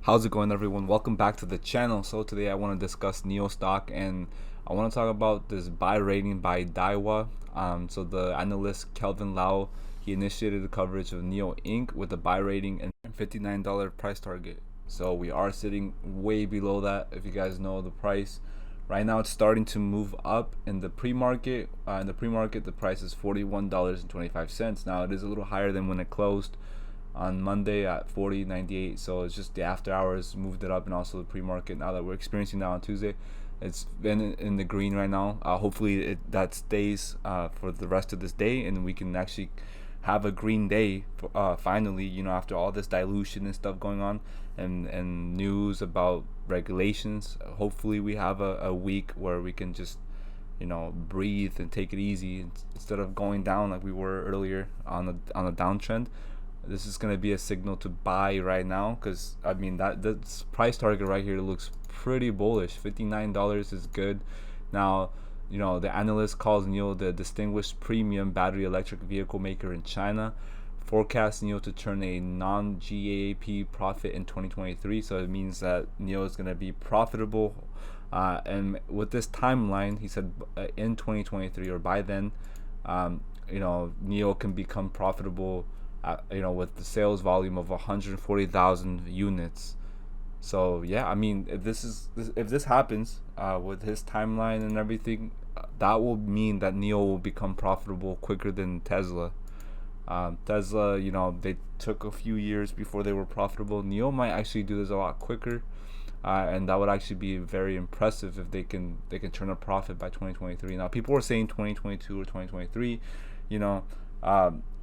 How's it going, everyone? Welcome back to the channel. So today I want to discuss NIO stock, and I want to talk about this buy rating by Daiwa. So the analyst Kelvin Lau, he initiated the coverage of NIO Inc. with a buy rating and $59 price target. So we are sitting way below that. If you guys know the price, right now it's starting to move up in the pre-market. In the pre-market, the price is $41.25. Now it is a little higher than when it closed on Monday at 40.98. So it's just the after hours moved it up, and also the pre-market. Now that we're experiencing that on Tuesday, it's been in the green right now. Hopefully that stays for the rest of this day, and we can actually have a green day finally, after all this dilution and stuff going on, and news about regulations. Hopefully we have a week where we can just breathe and take it easy instead of going down like we were earlier on a downtrend. This is going to be a signal to buy right now, because I mean that's price target right here looks pretty bullish. $59 is good. Now, the analyst calls NIO the distinguished premium battery electric vehicle maker in China, forecasts NIO to turn a non-GAAP profit in 2023. So it means that NIO is going to be profitable, and with this timeline, he said in 2023 or by then, NIO can become profitable, with the sales volume of 140,000 units. So yeah, I mean, if this happens with his timeline and everything, that will mean that NIO will become profitable quicker than Tesla. Tesla, they took a few years before they were profitable. NIO might actually do this a lot quicker, and that would actually be very impressive if they can turn a profit by 2023. Now, people were saying 2022 or 2023,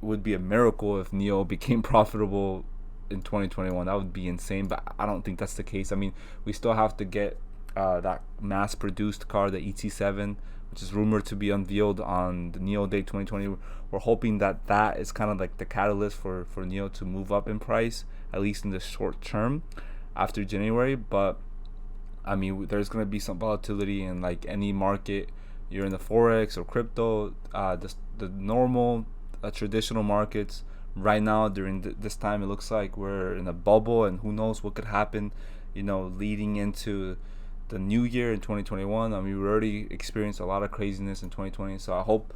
would be a miracle if NIO became profitable in 2021. That would be insane, but I don't think that's the case. I mean, we still have to get that mass-produced car, the ET7, which is rumored to be unveiled on the NIO Day 2020. We're hoping that is kind of like the catalyst for NIO to move up in price, at least in the short term after January. But I mean, there's going to be some volatility in like any market. You're in the forex or crypto, the normal traditional markets. Right now during this time, it looks like we're in a bubble, and who knows what could happen leading into the new year in 2021. I mean, we already experienced a lot of craziness in 2020, so I hope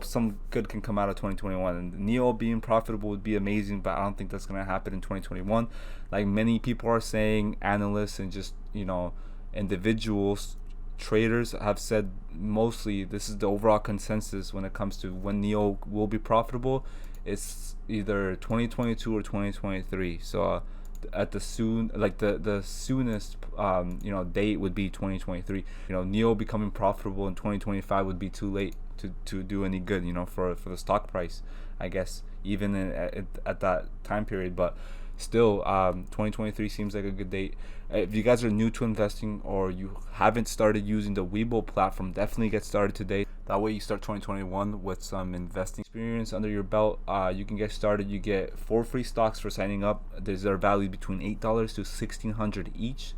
some good can come out of 2021. And NIO being profitable would be amazing, but I don't think that's going to happen in 2021. Like many people are saying, analysts and just individuals, traders have said, mostly this is the overall consensus when it comes to when NIO will be profitable. It's either 2022 or 2023. So at the soonest date would be 2023. NIO becoming profitable in 2025 would be too late to do any good, for the stock price, I guess, even at that time period. But still, 2023 seems like a good date. If you guys are new to investing or you haven't started using the Webull platform, definitely get started today. That way you start 2021 with some investing experience under your belt. You can get started. You get 4 free stocks for signing up. They're valued between $8 to $1,600 each.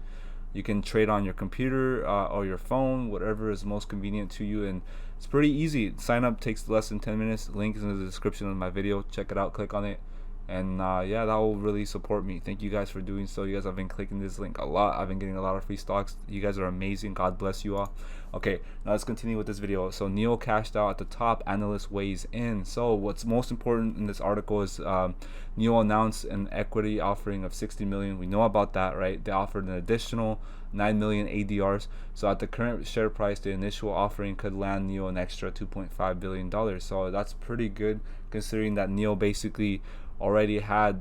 You can trade on your computer or your phone, whatever is most convenient to you, and it's pretty easy. Sign up takes less than 10 minutes. Link is in the description of my video. Check it out, click on it, and yeah, that will really support me. Thank you guys for doing so. You guys have been clicking this link a lot. I've been getting a lot of free stocks. You guys are amazing. God bless you all. Okay, now let's continue with this video. So NIO cashed out at the top, analyst weighs in. So what's most important in this article is NIO announced an equity offering of 60 million. We know about that, right? They offered an additional 9 million ADRs. So at the current share price, the initial offering could land NIO an extra $2.5 billion. So that's pretty good, considering that NIO basically already had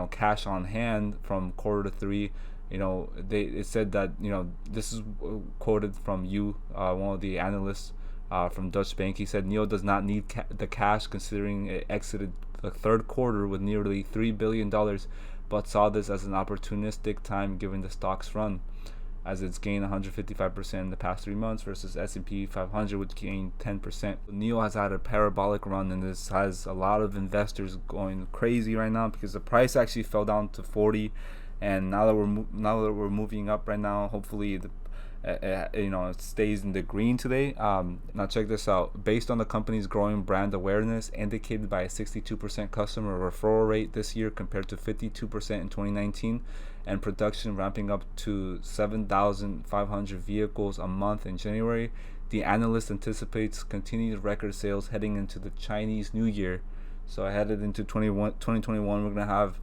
cash on hand from quarter 3. It said that this is quoted from one of the analysts from Dutch Bank. He said NIO does not need the cash, considering it exited the third quarter with nearly $3 billion, but saw this as an opportunistic time given the stock's run, as it's gained 155% in the past 3 months versus S&P 500, which gained 10%. NIO has had a parabolic run, and this has a lot of investors going crazy right now because the price actually fell down to 40, and now that we're moving up right now, hopefully it stays in the green today. Now check this out. Based on the company's growing brand awareness, indicated by a 62% customer referral rate this year compared to 52% in 2019, and production ramping up to 7,500 vehicles a month in January, the analyst anticipates continued record sales heading into the Chinese New Year. So headed into 2021, we're going to have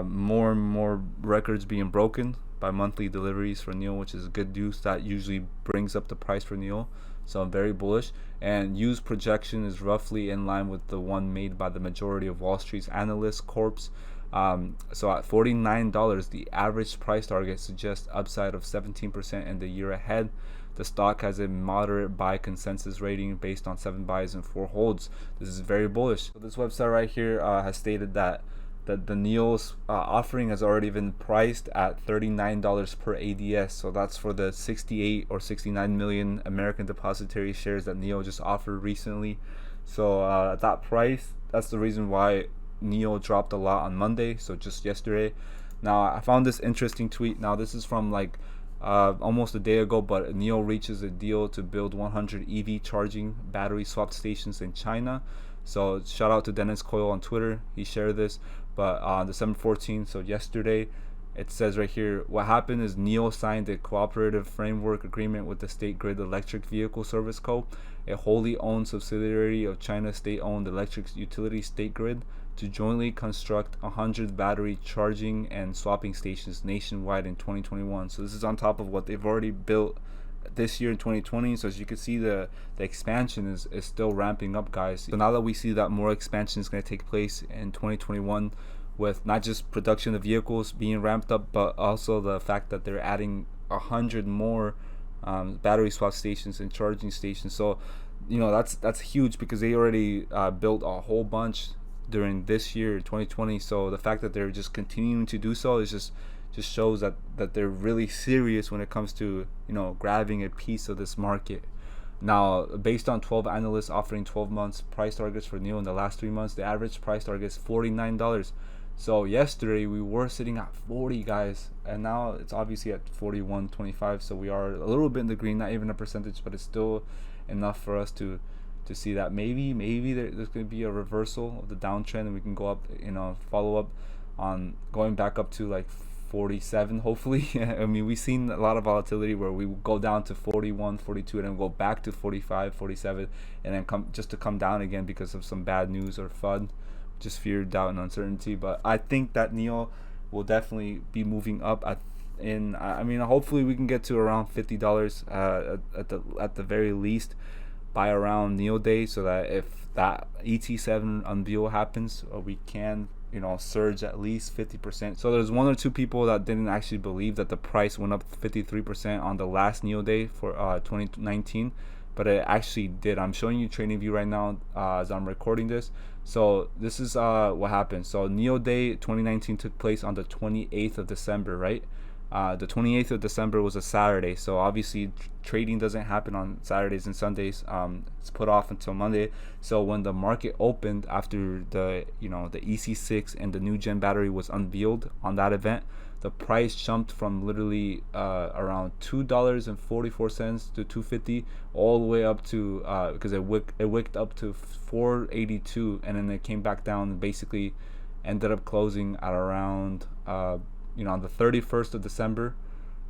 more and more records being broken by monthly deliveries for NIO, which is good news. That usually brings up the price for NIO. So I'm very bullish. And used projection is roughly in line with the one made by the majority of Wall Street's analyst corps. So at $49, the average price target suggests upside of 17% in the year ahead. The stock has a moderate buy consensus rating based on 7 buys and 4 holds. This is very bullish. So this website right here has stated that the NIO's offering has already been priced at $39 per ADS. So that's for the 68 or 69 million American depository shares that NIO just offered recently. So at that price, that's the reason why NIO dropped a lot on Monday, so just yesterday. Now I found this interesting tweet. Now this is from like almost a day ago, but NIO reaches a deal to build 100 EV charging battery swap stations in China. So shout out to Dennis Coyle on Twitter, he shared this. But on December 14th, so yesterday, it says right here, what happened is NIO signed a cooperative framework agreement with the State Grid Electric Vehicle Service Co., a wholly owned subsidiary of China's state-owned electric utility State Grid, to jointly construct 100 battery charging and swapping stations nationwide in 2021. So this is on top of what they've already built this year in 2020. So as you can see, the expansion is still ramping up, guys. So now that we see that more expansion is going to take place in 2021, with not just production of vehicles being ramped up, but also the fact that they're adding 100 more battery swap stations and charging stations. So that's huge, because they already built a whole bunch during this year 2020. So the fact that they're just continuing to do so is just shows that they're really serious when it comes to grabbing a piece of this market. Now, based on 12 analysts offering 12 months price targets for NIO in the last 3 months, the average price target is $49. So yesterday we were sitting at 40, guys, and now it's obviously at 41.25. So we are a little bit in the green, not even a percentage, but it's still enough for us to see that maybe there's going to be a reversal of the downtrend, and we can go up, follow up on going back up to like 47, hopefully. I mean, we've seen a lot of volatility where we go down to 41, 42, and then go back to 45, 47, and then come down again because of some bad news or FUD, just fear, doubt, and uncertainty. But I think that NIO will definitely be moving up hopefully we can get to around $50 at the very least by around NIO Day, so that if that ET7 unveil happens, we can surge at least 50%. So there's 1 or 2 people that didn't actually believe that the price went up 53% on the last NIO Day for 2019, but it actually did. I'm showing you TradingView right now as I'm recording this. So this is what happened. So NIO Day 2019 took place on the 28th of December, right? The 28th of December was a Saturday, so obviously trading doesn't happen on Saturdays and Sundays. It's put off until Monday. So when the market opened after the EC6 and the new gen battery was unveiled on that event, the price jumped from literally around $2.44 to $2.50 all the way up to because it wicked up to $4.82, and then it came back down and basically ended up closing at around on the 31st of December,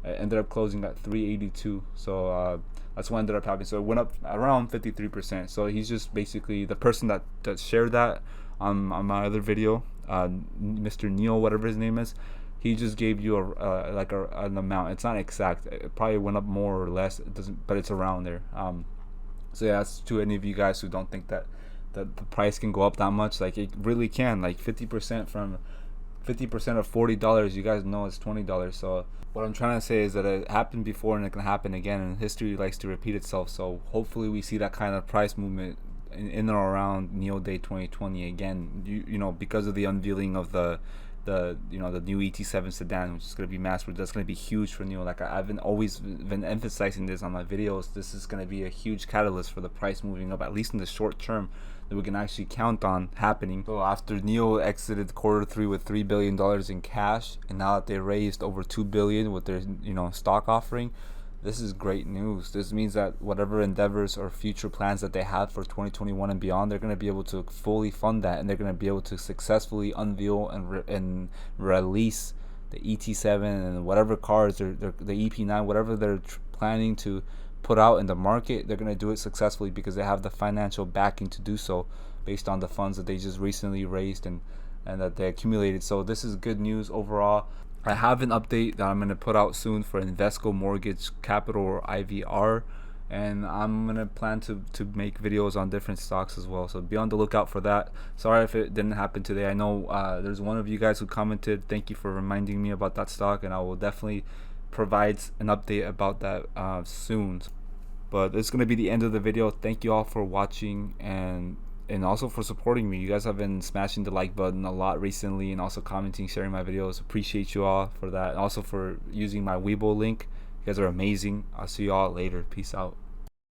it ended up closing at $3.82. So that's what ended up happening. So it went up around 53%. So he's just basically the person that shared that on my other video, Mr. Neil, whatever his name is. He just gave you an amount. It's not exact. It probably went up more or less. It doesn't, but it's around there. So yeah, that's to any of you guys who don't think that the price can go up that much. Like, it really can. Like 50% of $40, you guys know it's $20. So what I'm trying to say is that it happened before and it can happen again, and history likes to repeat itself. So hopefully we see that kind of price movement in or around NIO Day 2020 again. Because of the unveiling of the new ET7 sedan, which is going to be mass produced. That's going to be huge for NIO. Like I've always been emphasizing this on my videos. This is going to be a huge catalyst for the price moving up, at least in the short term, that we can actually count on happening. So after NIO exited Q3 with $3 billion in cash, and now that they raised over $2 billion with their stock offering, this is great news. This means that whatever endeavors or future plans that they have for 2021 and beyond, they're going to be able to fully fund that, and they're going to be able to successfully unveil and release the ET7 and whatever cars, the EP9, whatever they're planning to put out in the market. They're going to do it successfully because they have the financial backing to do so based on the funds that they just recently raised and that they accumulated. So this is good news overall. I have an update that I'm going to put out soon for Invesco Mortgage Capital, or IVR, and I'm going to plan to make videos on different stocks as well, so be on the lookout for that. Sorry if it didn't happen today. I know there's one of you guys who commented. Thank you for reminding me about that stock, and I will definitely provide an update about that soon. But it's going to be the end of the video. Thank you all for watching, and also for supporting me. You guys have been smashing the like button a lot recently, and also commenting, sharing my videos. Appreciate you all for that, and also for using my Webull link. You guys are amazing. I'll see you all later. Peace out.